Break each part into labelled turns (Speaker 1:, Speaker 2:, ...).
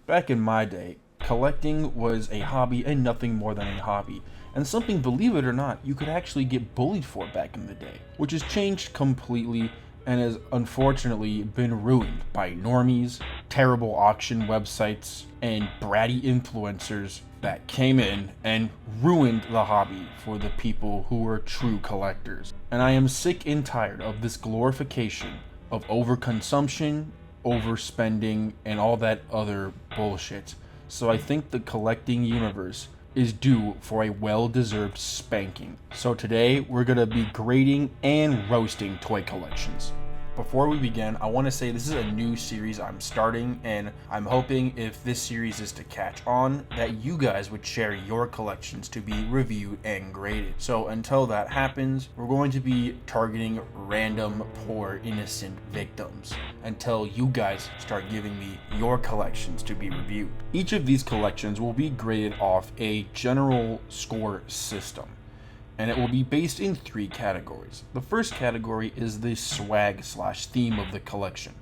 Speaker 1: Back in my day, collecting was a hobby and nothing more than a hobby, and something, believe it or not, you could actually get bullied for back in the day, which has changed completely and has unfortunately been ruined by normies, terrible auction websites, and bratty influencers that came in and ruined the hobby for the people who were true collectors. And I am sick and tired of this glorification of overconsumption, overspending, and all that other bullshit. So I think the collecting universe is due for a well-deserved spanking. So today we're gonna be grading and roasting toy collections. Before we begin, I want to say this is a new series I'm starting, and I'm hoping if this series is to catch on, that you guys would share your collections to be reviewed and graded. So until that happens, we're going to be targeting random, poor, innocent victims until you guys start giving me your collections to be reviewed. Each of these collections will be graded off a general score system, and it will be based in 3 categories. The first category is the swag/theme of the collection.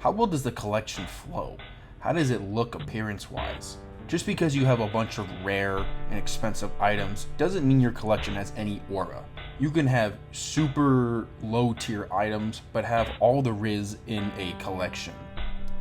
Speaker 1: How well does the collection flow? How does it look appearance-wise? Just because you have a bunch of rare and expensive items doesn't mean your collection has any aura. You can have super low-tier items, but have all the riz in a collection.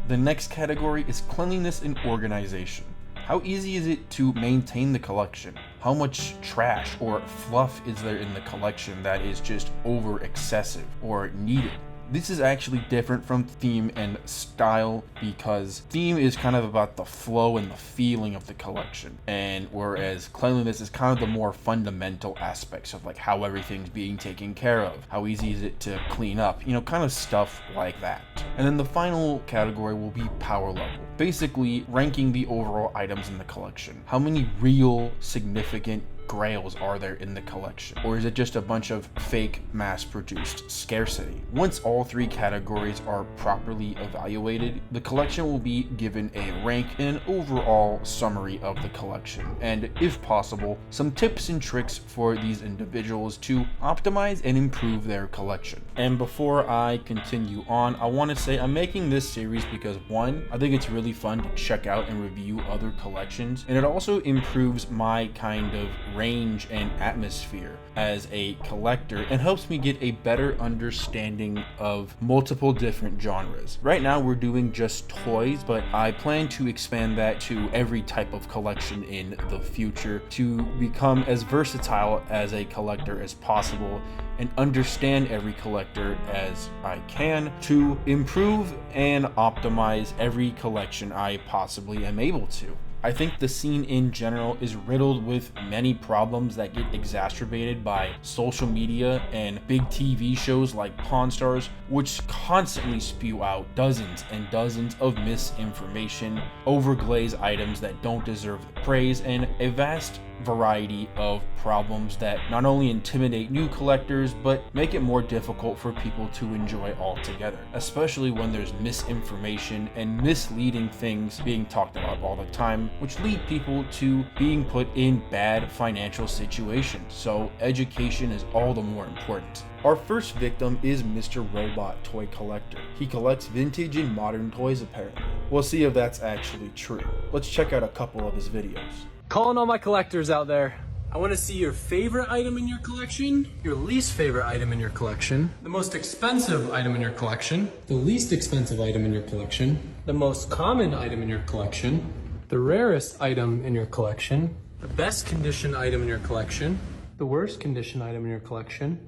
Speaker 1: The next category is cleanliness and organization. How easy is it to maintain the collection? How much trash or fluff is there in the collection that is just over excessive or needed? This is actually different from theme and style, because theme is kind of about the flow and the feeling of the collection, and whereas cleanliness is kind of the more fundamental aspects of like how everything's being taken care of, how easy is it to clean up, kind of stuff like that. And then the final category will be power level, basically ranking the overall items in the collection. How many real significant grails are there in the collection, or is it just a bunch of fake mass-produced scarcity? Once all 3 categories are properly evaluated, the collection will be given a rank and an overall summary of the collection, and if possible, some tips and tricks for these individuals to optimize and improve their collection. And before I continue on, I want to say I'm making this series because 1, I think it's really fun to check out and review other collections, and it also improves my kind of range and atmosphere as a collector and helps me get a better understanding of multiple different genres. Right now we're doing just toys, but I plan to expand that to every type of collection in the future to become as versatile as a collector as possible and understand every collector as I can to improve and optimize every collection I possibly am able to. I think the scene in general is riddled with many problems that get exacerbated by social media and big TV shows like Pawn Stars, which constantly spew out dozens and dozens of misinformation, overglaze items that don't deserve the praise, and a vast variety of problems that not only intimidate new collectors but make it more difficult for people to enjoy altogether, especially when there's misinformation and misleading things being talked about all the time, which lead people to being put in bad financial situations. So education is all the more important. Our first victim is Mr. Robot Toy Collector. He collects vintage and modern toys apparently. We'll see if that's actually true. Let's check out a couple of his videos.
Speaker 2: Calling all my collectors out there. I want to see your favorite item in your collection, your least favorite item in your collection, the most expensive item in your collection, the least expensive item in your collection, the most common item in your collection, the rarest item in your collection, the best condition item in your collection, the worst condition item in your collection,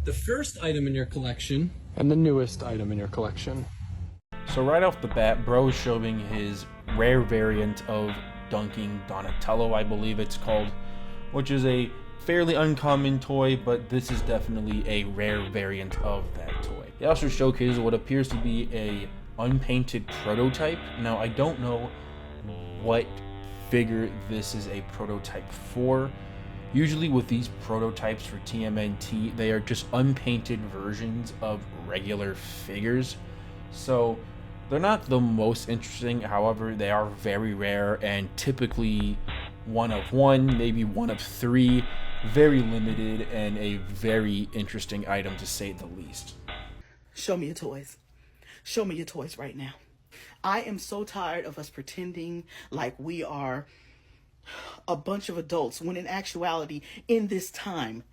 Speaker 2: the first item in your collection, and the newest item in your collection.
Speaker 1: So right off the bat, bro is showing his rare variant of Dunking Donatello, I believe it's called, which is a fairly uncommon toy, but this is definitely a rare variant of that toy. He also showcases what appears to be a unpainted prototype. Now, I don't know what figure this is a prototype for. Usually with these prototypes for TMNT, they are just unpainted versions of regular figures. So they're not the most interesting, however, they are very rare and typically one of one, maybe one of 3, very limited and a very interesting item to say the least.
Speaker 3: Show me your toys. Show me your toys right now. I am so tired of us pretending like we are a bunch of adults when in actuality, in this time,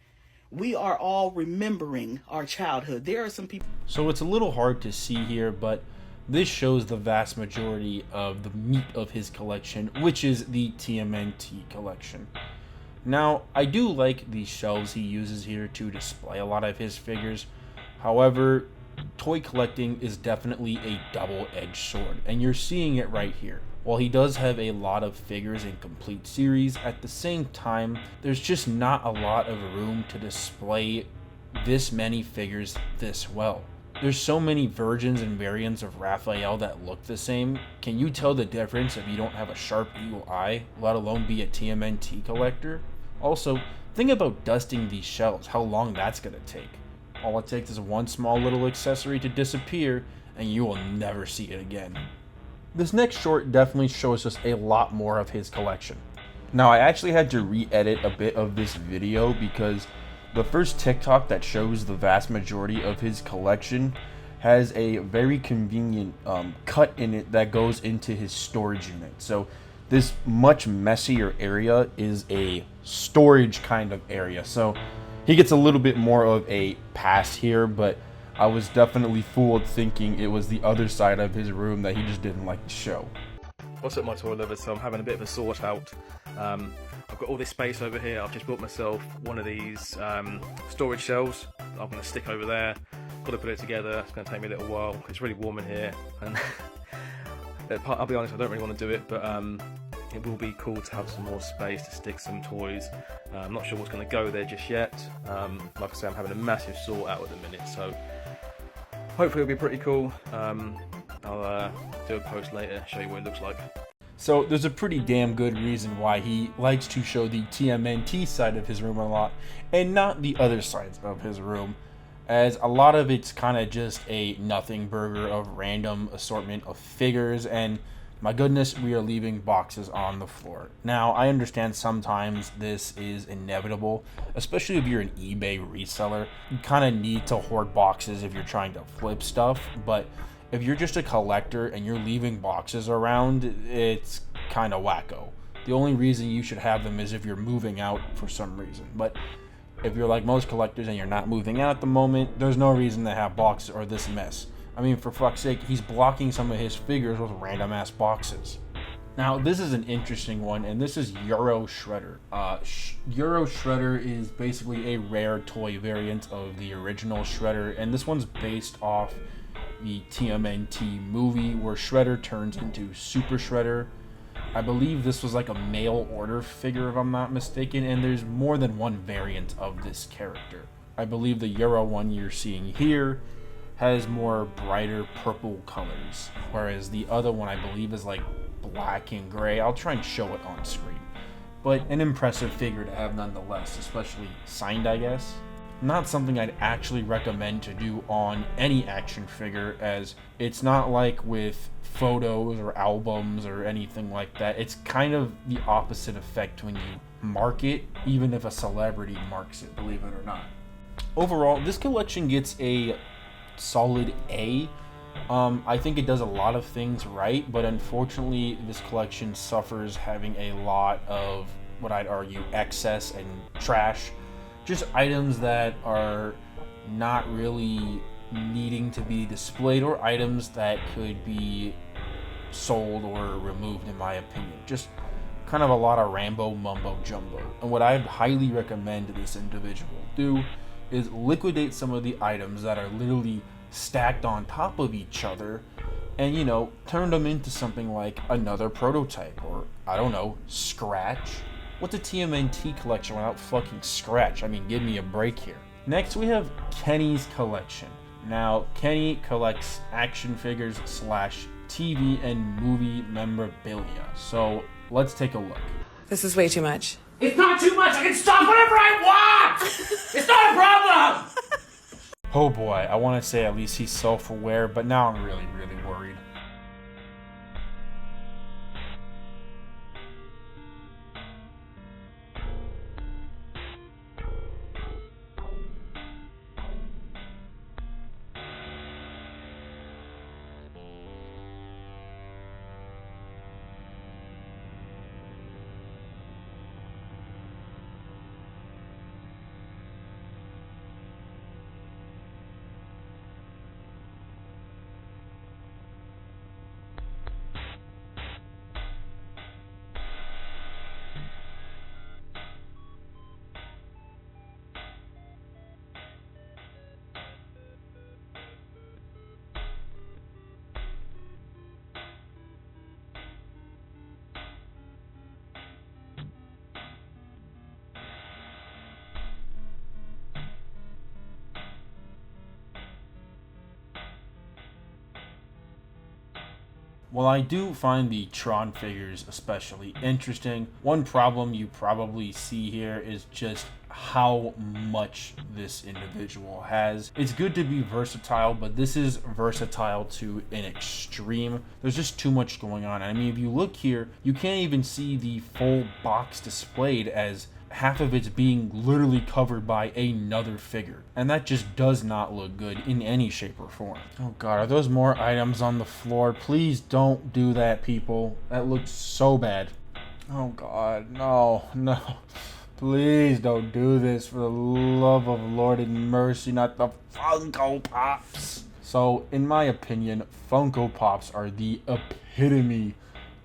Speaker 3: we are all remembering our childhood. There are some people.
Speaker 1: So it's a little hard to see here, but this shows the vast majority of the meat of his collection, which is the TMNT collection. Now, I do like the shelves he uses here to display a lot of his figures. However, toy collecting is definitely a double-edged sword, and you're seeing it right here. While he does have a lot of figures in complete series, at the same time, there's just not a lot of room to display this many figures this well. There's so many versions and variants of Raphael that look the same. Can you tell the difference if you don't have a sharp eagle eye, let alone be a TMNT collector? Also, think about dusting these shelves, how long that's gonna take. All it takes is one small little accessory to disappear, and you will never see it again. This next short definitely shows us a lot more of his collection. Now, I actually had to re-edit a bit of this video because the first TikTok that shows the vast majority of his collection has a very convenient cut in it that goes into his storage unit. So this much messier area is a storage kind of area. So he gets a little bit more of a pass here, but I was definitely fooled thinking it was the other side of his room that he just didn't like to show.
Speaker 4: What's up, my toy lovers? So I'm having a bit of a sort out. I've got all this space over here. I've just built myself one of these storage shelves. I'm going to stick over there. Got to put it together. It's going to take me a little while. It's really warm in here, and I'll be honest, I don't really want to do it, but it will be cool to have some more space to stick some toys. I'm not sure what's going to go there just yet. Like I say, I'm having a massive sort out at the minute, so hopefully it'll be pretty cool. I'll do a post later, show you what it looks like.
Speaker 1: So there's a pretty damn good reason why he likes to show the TMNT side of his room a lot and not the other sides of his room, as a lot of it's kind of just a nothing burger of random assortment of figures, and my goodness, we are leaving boxes on the floor. Now, I understand sometimes this is inevitable, especially if you're an eBay reseller. You kind of need to hoard boxes if you're trying to flip stuff, but if you're just a collector and you're leaving boxes around, it's kind of wacko. The only reason you should have them is if you're moving out for some reason. But if you're like most collectors and you're not moving out at the moment, there's no reason to have boxes or this mess. I mean, for fuck's sake, he's blocking some of his figures with random ass boxes. Now, this is an interesting one, and this is Euro Shredder. Euro Shredder is basically a rare toy variant of the original Shredder, and this one's based off the TMNT movie where Shredder turns into Super Shredder. I believe this was like a mail order figure if I'm not mistaken, and there's more than one variant of this character. I believe the Euro one you're seeing here has more brighter purple colors, whereas the other one I believe is like black and gray. I'll try and show it on screen. But an impressive figure to have nonetheless, especially signed, I guess. Not something I'd actually recommend to do on any action figure, as it's not like with photos or albums or anything like that. It's kind of the opposite effect when you mark it, even if a celebrity marks it, believe it or not. Overall, this collection gets a solid A. I think it does a lot of things right, but unfortunately this collection suffers having a lot of what I'd argue excess and trash. Just items that are not really needing to be displayed, or items that could be sold or removed, in my opinion. Just kind of a lot of Rambo mumbo jumbo. And what I'd highly recommend this individual do is liquidate some of the items that are literally stacked on top of each other and, you know, turn them into something like another prototype, or, I don't know, Scratch. What's a TMNT collection without fucking Scratch? I mean, give me a break here. Next, we have Kenny's collection. Now, Kenny collects action figures / TV and movie memorabilia. So, let's take a look.
Speaker 5: This is way too much.
Speaker 6: It's not too much. I can stop whenever I want. It's not a problem.
Speaker 1: Oh boy, I want to say at least he's self-aware, but now I'm really worried. While I do find the Tron figures especially interesting, one problem you probably see here is just how much this individual has. It's good to be versatile, but this is versatile to an extreme. There's just too much going on. I mean, if you look here, you can't even see the full box displayed, as half of it's being literally covered by another figure, and that just does not look good in any shape or form. Oh god, are those more items on the floor? Please don't do that, people. That looks so bad. Oh god, no. Please don't do this, for the love of Lord and mercy, not the Funko Pops. So, in my opinion, Funko Pops are the epitome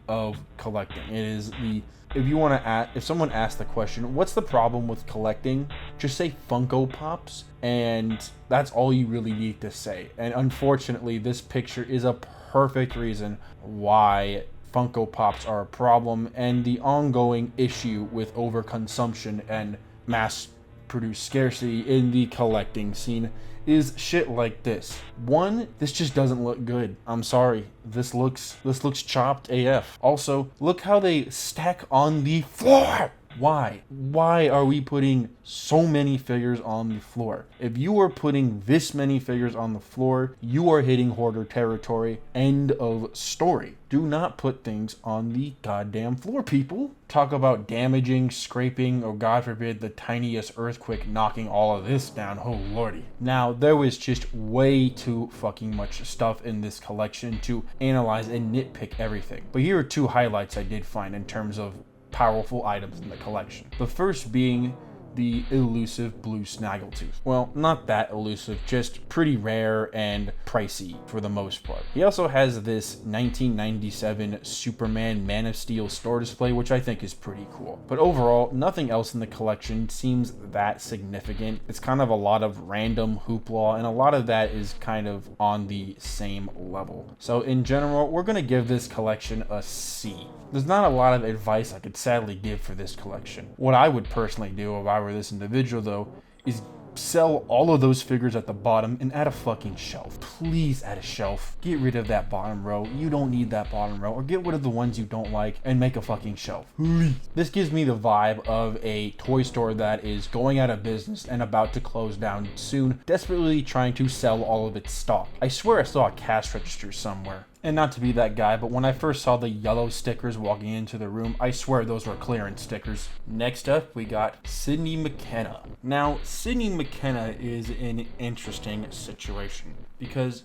Speaker 1: of collecting. It is the, if someone asks the question, what's the problem with collecting? Just say Funko Pops, and that's all you really need to say. And unfortunately, this picture is a perfect reason why Funko Pops are a problem, and the ongoing issue with overconsumption and mass-produced scarcity in the collecting scene is shit like this. One, this just doesn't look good. I'm sorry. This looks chopped AF. Also, look how they stack on the floor. Why? Why are we putting so many figures on the floor? If you are putting this many figures on the floor, you are hitting hoarder territory. End of story. Do not put things on the goddamn floor, people. Talk about damaging, scraping, or God forbid, the tiniest earthquake knocking all of this down. Oh lordy. Now, there was just way too fucking much stuff in this collection to analyze and nitpick everything. But here are two highlights I did find in terms of powerful items in the collection. The first being the elusive blue snaggletooth. Well, not that elusive, just pretty rare and pricey for the most part. He also has this 1997 Superman Man of Steel store display, which I think is pretty cool. But overall, nothing else in the collection seems that significant. It's kind of a lot of random hoopla, and a lot of that is kind of on the same level. So in general, we're gonna give this collection a C. There's not a lot of advice I could sadly give for this collection. What I would personally do if I were this individual, though, is sell all of those figures at the bottom and add a fucking shelf. Please add a shelf. Get rid of that bottom row. You don't need that bottom row. Or get rid of the ones you don't like and make a fucking shelf. Please. This gives me the vibe of a toy store that is going out of business and about to close down soon, desperately trying to sell all of its stock. I swear I saw a cash register somewhere. And not to be that guy, but when I first saw the yellow stickers walking into the room, I swear those were clearance stickers. Next up, we got Sydney McKenna. Now, Sydney McKenna is an interesting situation because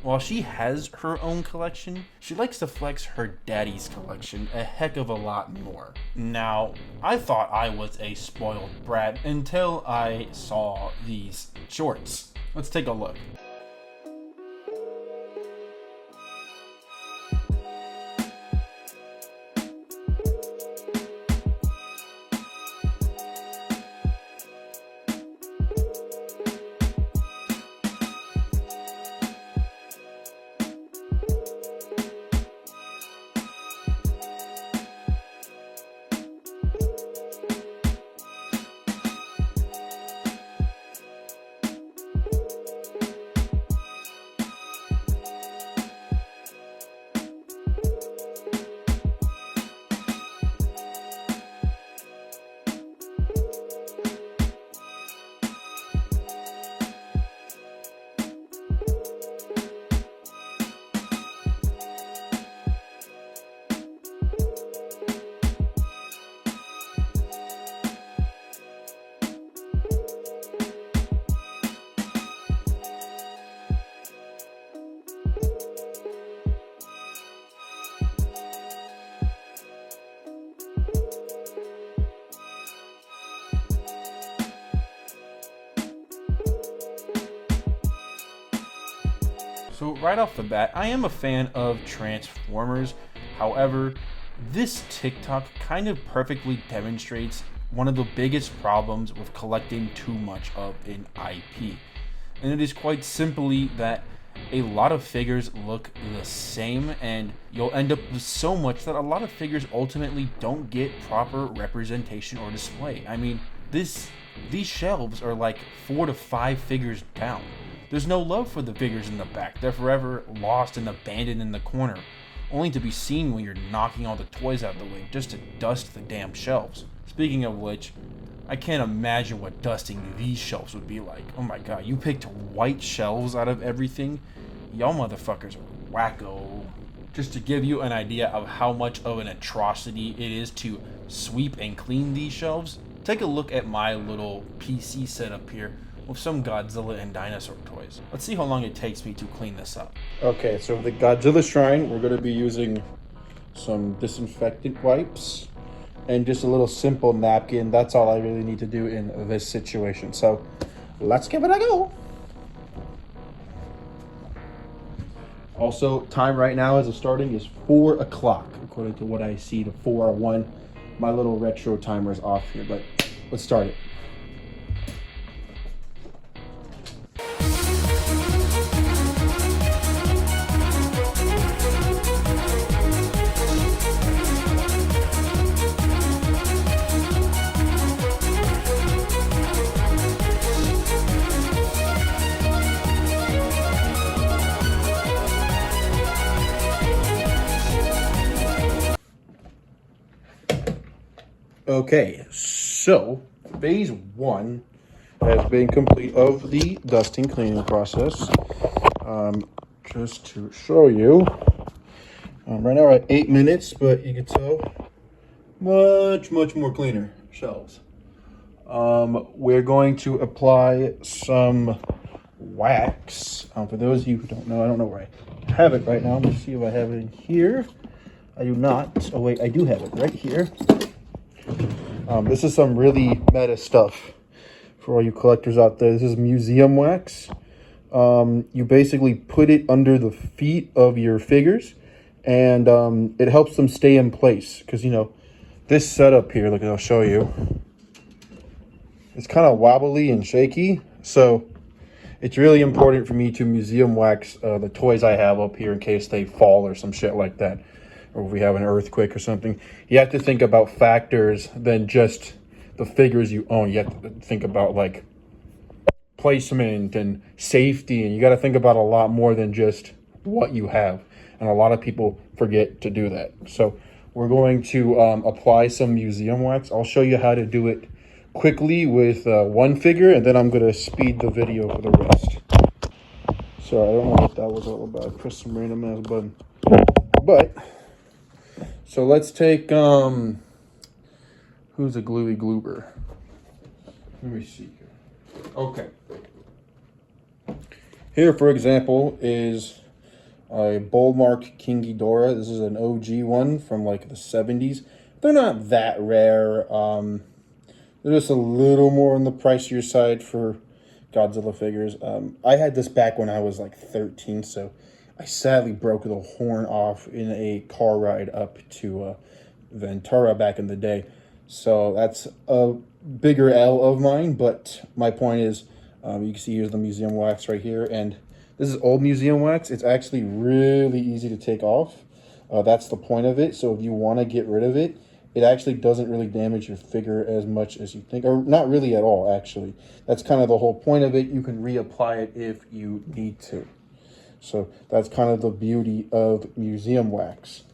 Speaker 1: while she has her own collection, she likes to flex her daddy's collection a heck of a lot more. Now, I thought I was a spoiled brat until I saw these shorts. Let's take a look. So right off the bat, I am a fan of Transformers. However, this TikTok kind of perfectly demonstrates one of the biggest problems with collecting too much of an IP. And it is quite simply that a lot of figures look the same, and you'll end up with so much that a lot of figures ultimately don't get proper representation or display. I mean, these shelves are like 4 to 5 figures down. There's no love for the figures in the back. They're forever lost and abandoned in the corner. only to be seen when you're knocking all the toys out of the way just to dust the damn shelves. Speaking of which, I can't imagine what dusting these shelves would be like. Oh my god, you picked white shelves out of everything? Y'all motherfuckers are wacko. Just to give you an idea of how much of an atrocity it is to sweep and clean these shelves, take a look at my little PC setup here with some Godzilla and dinosaur toys. Let's see how long it takes me to clean this up. Okay, so the Godzilla shrine, we're going to be using some disinfectant wipes and just a little simple napkin. That's all I really need to do in this situation. So let's give it a go. Also, time right now as of starting is 4 o'clock, according to what I see, the 4:01. My little retro timer is off here, but let's start it. Okay, so phase 1 has been complete of the dusting cleaning process. Just to show you, right now we're at 8 minutes, but you can tell much more cleaner shelves. We're going to apply some wax. For those of you who don't know, I don't know where I have it right now. Let me see if I have it in here. I do not. Oh wait, I do have it right here. This is some really meta stuff for all you collectors out there. This is museum wax. You basically put it under the feet of your figures, and it helps them stay in place. Because, you know, this setup here, look, I'll show you. It's kind of wobbly and shaky. So it's really important for me to museum wax the toys I have up here in case they fall or some shit like that. Or if we have an earthquake or something. You have to think about factors than just the figures you own. You have to think about like placement and safety, and you got to think about a lot more than just what you have. And a lot of people forget to do that. So we're going to apply some museum wax. I'll show you how to do it quickly with one figure, and then I'm going to speed the video for the rest. Sorry, I don't know what that was all about. I pressed some random ass button. But so let's take, who's a gluey gloober? Let me see here. Okay. Here, for example, is a Bullmark King Ghidorah. This is an OG one from like the 70s. They're not that rare. They're just a little more on the pricier side for Godzilla figures. I had this back when I was like 13, so I sadly broke the horn off in a car ride up to Ventura back in the day. So that's a bigger L of mine, but my point is, you can see here's the museum wax right here, and this is old museum wax. It's actually really easy to take off. That's the point of it. So if you want to get rid of it, it actually doesn't really damage your figure as much as you think, or not really at all, actually. That's kind of the whole point of it. You can reapply it if you need to. So that's kind of the beauty of museum wax.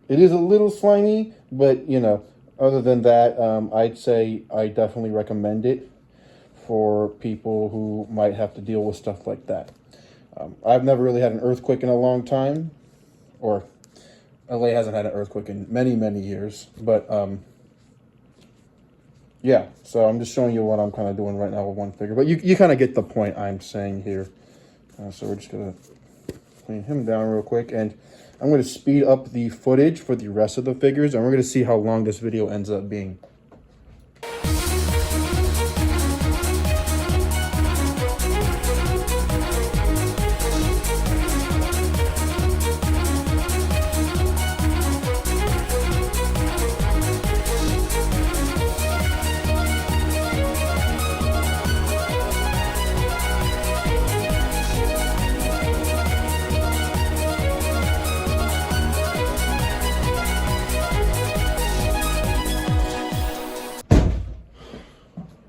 Speaker 1: It is a little slimy, but, you know, other than that, I'd say I definitely recommend it for people who might have to deal with stuff like that. I've never really had an earthquake in a long time, or LA hasn't had an earthquake in many years, but yeah, so I'm just showing you what I'm kind of doing right now with one figure, but you kind of get the point I'm saying here. So we're just gonna clean him down real quick, and I'm gonna speed up the footage for the rest of the figures, and we're gonna see how long this video ends up being.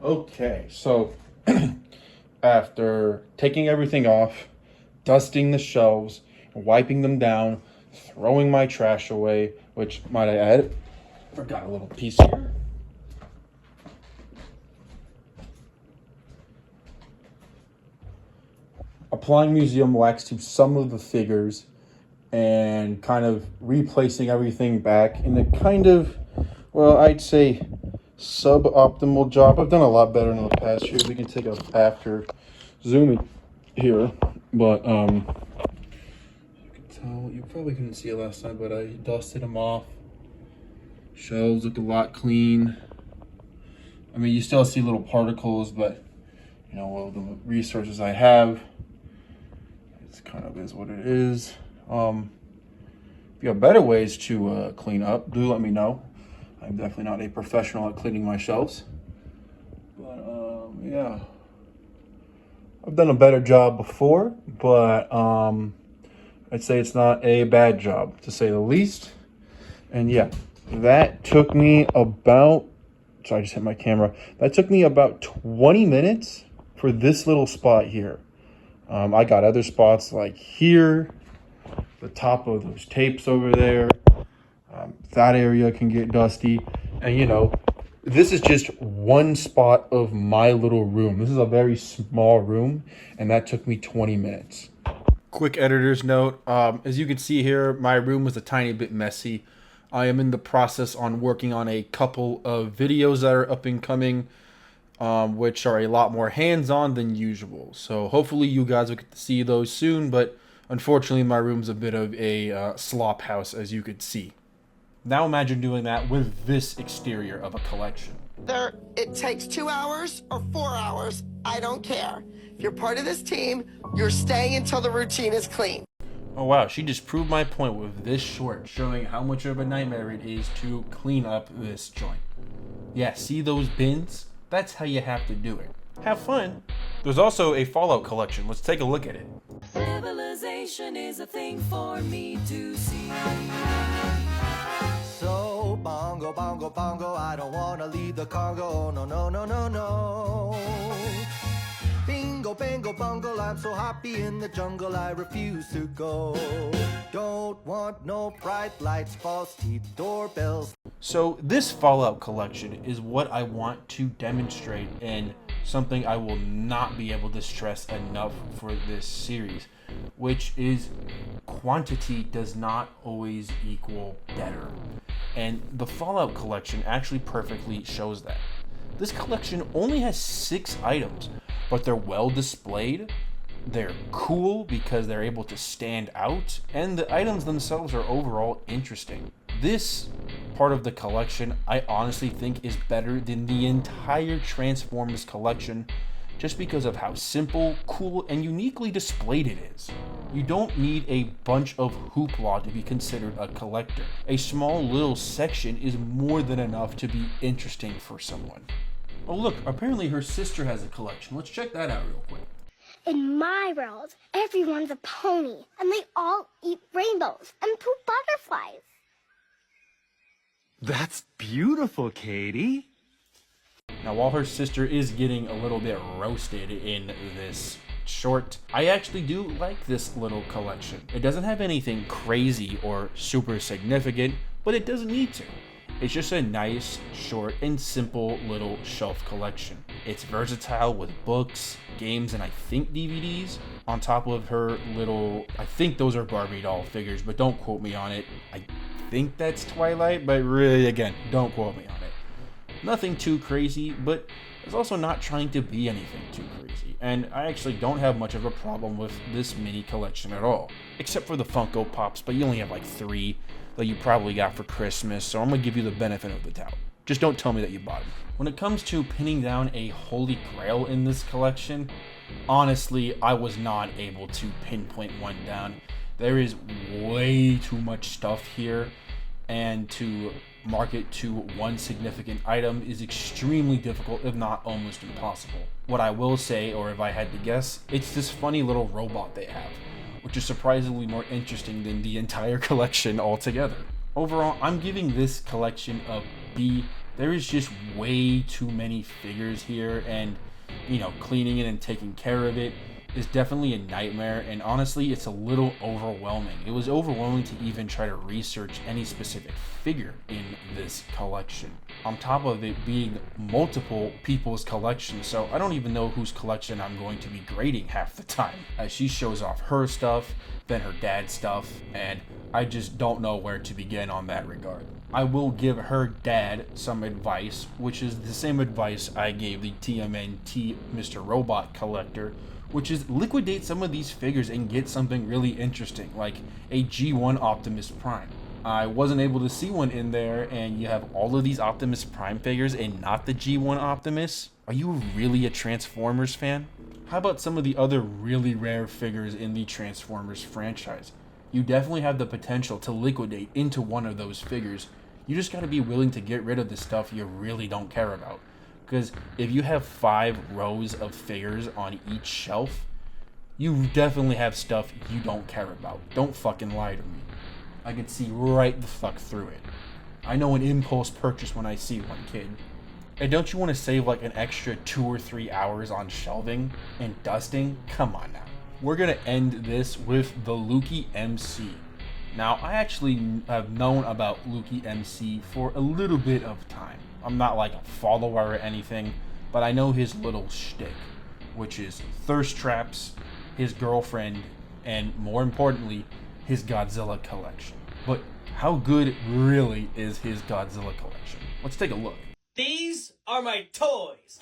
Speaker 1: Okay, so after taking everything off, dusting the shelves, wiping them down, throwing my trash away, which, might I add, forgot a little piece here. Applying museum wax to some of the figures and kind of replacing everything back in a kind of, well, I'd say suboptimal job. I've done a lot better in the past year. We can take a after zoom here, but you can tell, you probably couldn't see it last time, but I dusted them off. Shelves look a lot clean. I mean, you still see little particles, but you know, well, the resources I have, it's kind of is what it is. If you have better ways to clean up, do let me know. I'm definitely not a professional at cleaning my shelves, but yeah, I've done a better job before, but I'd say it's not a bad job, to say the least. And yeah, that took me about, sorry, I just hit my camera. That took me about 20 minutes for this little spot here. I got other spots like here, the top of those tapes over there. That area can get dusty. And you know, this is just one spot of my little room. This is a very small room, and that took me 20 minutes. Quick editor's note. As you can see here, my room was a tiny bit messy. I am in the process on working on a couple of videos that are up and coming, which are a lot more hands-on than usual. So hopefully you guys will get to see those soon, but unfortunately my room's a bit of a slop house, as you could see. Now imagine doing that with this exterior of a collection.
Speaker 5: Whether it takes 2 hours or 4 hours, I don't care. If you're part of this team, you're staying until the routine is clean.
Speaker 1: Oh wow, she just proved my point with this short, showing how much of a nightmare it is to clean up this joint. Yeah, see those bins? That's how you have to do it. Have fun. There's also a Fallout collection. Let's take a look at it.
Speaker 7: Civilization is a thing for me to see.
Speaker 5: So, bongo, bongo, bongo, I don't wanna leave the Congo. No, no, no, no, no. Bingo, bango, bungle, I'm so happy in the jungle, I refuse to go. Don't want no bright lights, false teeth, doorbells.
Speaker 1: So this Fallout collection is what I want to demonstrate, and something I will not be able to stress enough for this series, which is quantity does not always equal better. And the Fallout collection actually perfectly shows that. This collection only has 6 items, but they're well displayed, they're cool because they're able to stand out, and the items themselves are overall interesting. This part of the collection I honestly think is better than the entire Transformers collection, just because of how simple, cool, and uniquely displayed it is. You don't need a bunch of hoopla to be considered a collector. A small little section is more than enough to be interesting for someone. Oh look, apparently her sister has a collection. Let's check that out real quick.
Speaker 8: In my world, everyone's a pony, and they all eat rainbows and poop butterflies.
Speaker 9: That's beautiful, Katie.
Speaker 1: Now, while her sister is getting a little bit roasted in this short, I actually do like this little collection. It doesn't have anything crazy or super significant, but it doesn't need to. It's just a nice, short, and simple little shelf collection. It's versatile with books, games, and I think DVDs, on top of her little, I think those are Barbie doll figures, but don't quote me on it. I think that's Twilight, but really, again, don't quote me on it. Nothing too crazy, but it's also not trying to be anything too crazy. And I actually don't have much of a problem with this mini collection at all, except for the Funko Pops, but you only have like 3 that you probably got for Christmas, so I'm gonna give you the benefit of the doubt. Just don't tell me that you bought them. When it comes to pinning down a holy grail in this collection, honestly, I was not able to pinpoint one down. There is way too much stuff here, and to mark it to one significant item is extremely difficult, if not almost impossible. What I will say, or if I had to guess, it's this funny little robot they have, which is surprisingly more interesting than the entire collection altogether. Overall, I'm giving this collection a B. There is just way too many figures here, and you know, cleaning it and taking care of it is definitely a nightmare, and honestly, it's a little overwhelming. It was overwhelming to even try to research any specific figure in this collection, on top of it being multiple people's collections, so I don't even know whose collection I'm going to be grading half the time, as she shows off her stuff, then her dad's stuff, and I just don't know where to begin on that regard. I will give her dad some advice, which is the same advice I gave the TMNT Mr. Robot collector, which is liquidate some of these figures and get something really interesting, like a G1 Optimus Prime. I wasn't able to see one in there, and you have all of these Optimus Prime figures and not the G1 Optimus? Are you really a Transformers fan? How about some of the other really rare figures in the Transformers franchise? You definitely have the potential to liquidate into one of those figures. You just gotta be willing to get rid of the stuff you really don't care about. Because if you have 5 rows of figures on each shelf, you definitely have stuff you don't care about. Don't fucking lie to me. I can see right the fuck through it. I know an impulse purchase when I see one, kid. And don't you want to save like an extra 2 or 3 hours on shelving and dusting? Come on now. We're gonna end this with the Lukey MC. Now, I actually have known about Lukey MC for a little bit of time. I'm not like a follower or anything, but I know his little shtick, which is thirst traps, his girlfriend, and more importantly, his Godzilla collection. But how good really is his Godzilla collection? Let's take a look.
Speaker 6: These are my toys.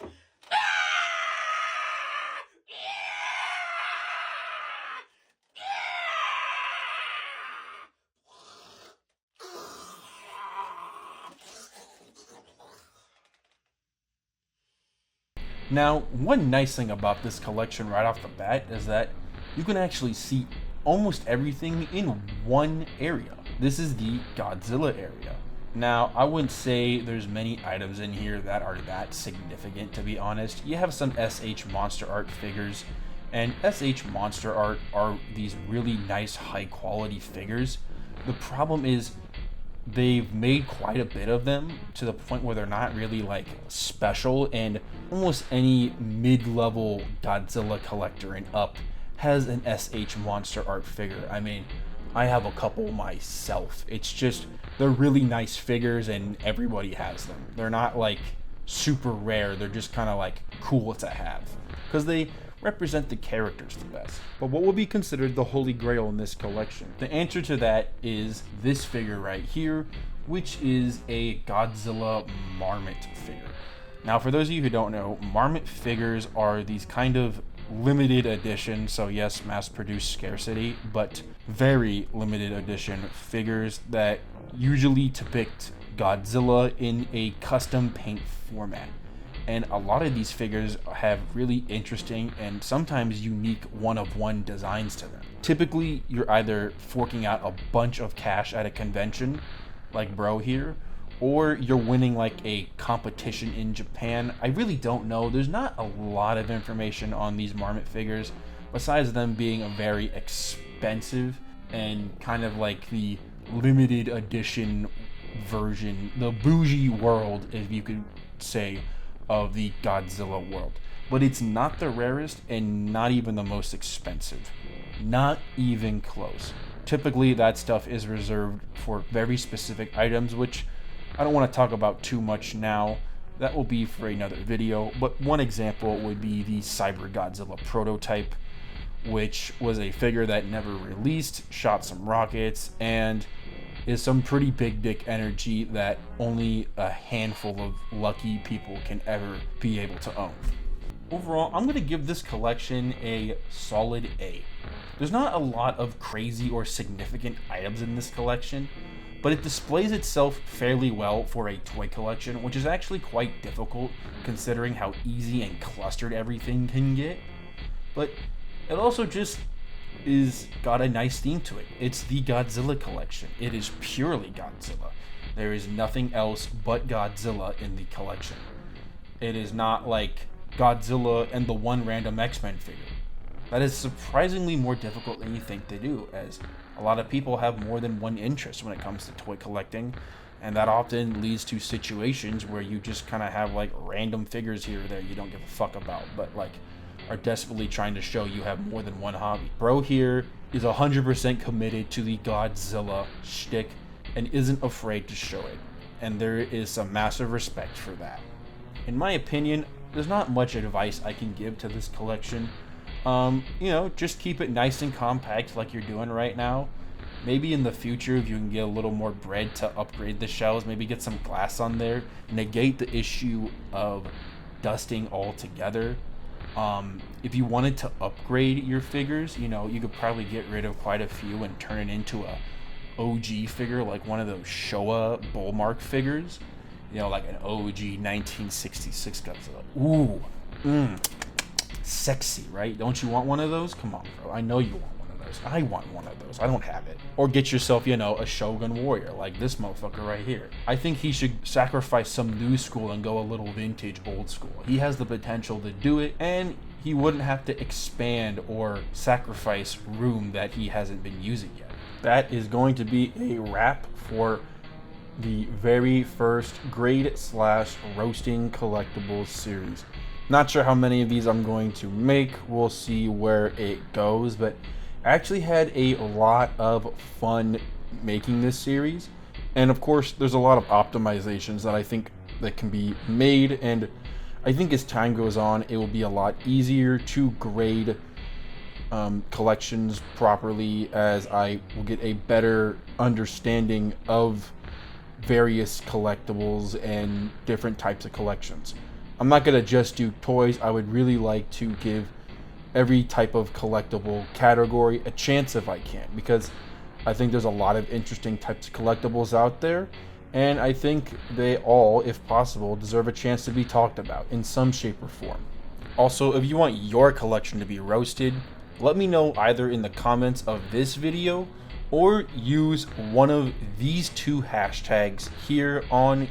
Speaker 1: Now, one nice thing about this collection right off the bat is that you can actually see almost everything in one area. This is the Godzilla area. Now, I wouldn't say there's many items in here that are that significant, to be honest. You have some SH Monster Art figures, and SH Monster Art are these really nice high quality figures. The problem is they've made quite a bit of them to the point where they're not really like special, and almost any mid-level Godzilla collector and up has an SH Monster Art figure. I mean, I have a couple myself. It's just, they're really nice figures and everybody has them. They're not like super rare, they're just kind of like cool to have because they represent the characters the best. But what would be considered the holy grail in this collection? The answer to that is this figure right here, which is a Godzilla Marmot figure. Now, for those of you who don't know, Marmot figures are these kind of limited edition, so yes, mass-produced scarcity, but very limited edition figures that usually depict Godzilla in a custom paint format. And a lot of these figures have really interesting and sometimes unique one-of-one designs to them. Typically, you're either forking out a bunch of cash at a convention, like bro here, or you're winning like a competition in Japan. I really don't know. There's not a lot of information on these Marmot figures, besides them being very expensive and kind of like the limited edition version, the bougie world, if you could say, of the Godzilla world. But it's not the rarest and not even the most expensive. Not even close. Typically that stuff is reserved for very specific items, which I don't want to talk about too much now. That will be for another video. But one example would be the Cyber Godzilla prototype, which was a figure that never released, shot some rockets, and is some pretty big dick energy that only a handful of lucky people can ever be able to own. Overall, I'm going to give this collection a solid A. There's not a lot of crazy or significant items in this collection, but it displays itself fairly well for a toy collection, which is actually quite difficult considering how easy and clustered everything can get. But it also just is got a nice theme to it. It's the Godzilla collection. It is purely Godzilla. There is nothing else but Godzilla in the collection. It is not like Godzilla and the one random X-Men figure. That is surprisingly more difficult than you think to do, as a lot of people have more than one interest when it comes to toy collecting, and that often leads to situations where you just kind of have like random figures here or there you don't give a fuck about. But like are desperately trying to show you have more than one hobby. Bro here is 100% committed to the Godzilla shtick and isn't afraid to show it. And there is some massive respect for that. In my opinion, there's not much advice I can give to this collection. Just keep it nice and compact like you're doing right now. Maybe in the future, if you can get a little more bread to upgrade the shells, maybe get some glass on there, negate the issue of dusting altogether. If you wanted to upgrade your figures, you could probably get rid of quite a few and turn it into a OG figure, like one of those Showa Bullmark figures. Like an OG 1966 Godzilla. Ooh, sexy, right? Don't you want one of those? Come on, bro. I know you want one of those. I want one of those. I don't have it. Or get yourself, a Shogun Warrior, like this motherfucker right here. I think he should sacrifice some new school and go a little vintage old school. He has the potential to do it, and he wouldn't have to expand or sacrifice room that he hasn't been using yet. That is going to be a wrap for the very first grade/roasting collectibles series. Not sure how many of these I'm going to make. We'll see where it goes, but I actually had a lot of fun making this series. And of course, there's a lot of optimizations that I think that can be made, and I think as time goes on, it will be a lot easier to grade collections properly, as I will get a better understanding of various collectibles and different types of collections. I'm not going to just do toys. I would really like to give every type of collectible category a chance if I can, because I think there's a lot of interesting types of collectibles out there, and I think they all, if possible, deserve a chance to be talked about in some shape or form. Also, if you want your collection to be roasted, let me know either in the comments of this video or use one of these two hashtags here on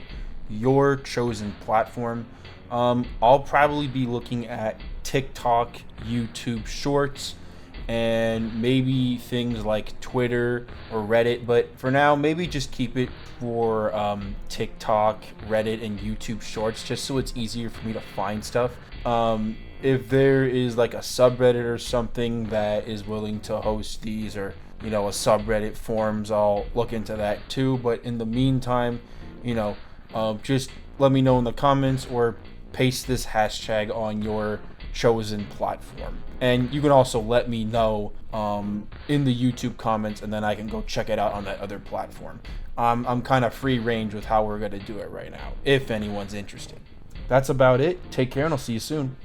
Speaker 1: your chosen platform. I'll probably be looking at TikTok, YouTube Shorts, and maybe things like Twitter or Reddit, but for now, maybe just keep it for TikTok, Reddit, and YouTube Shorts, just so it's easier for me to find stuff. If there is like a subreddit or something that is willing to host these, or a subreddit forums, I'll look into that too. But in the meantime, just let me know in the comments or paste this hashtag on your chosen platform. And you can also let me know in the YouTube comments, and then I can go check it out on that other platform. I'm kind of free range with how we're going to do it right now, if anyone's interested. That's about it. Take care, and I'll see you soon.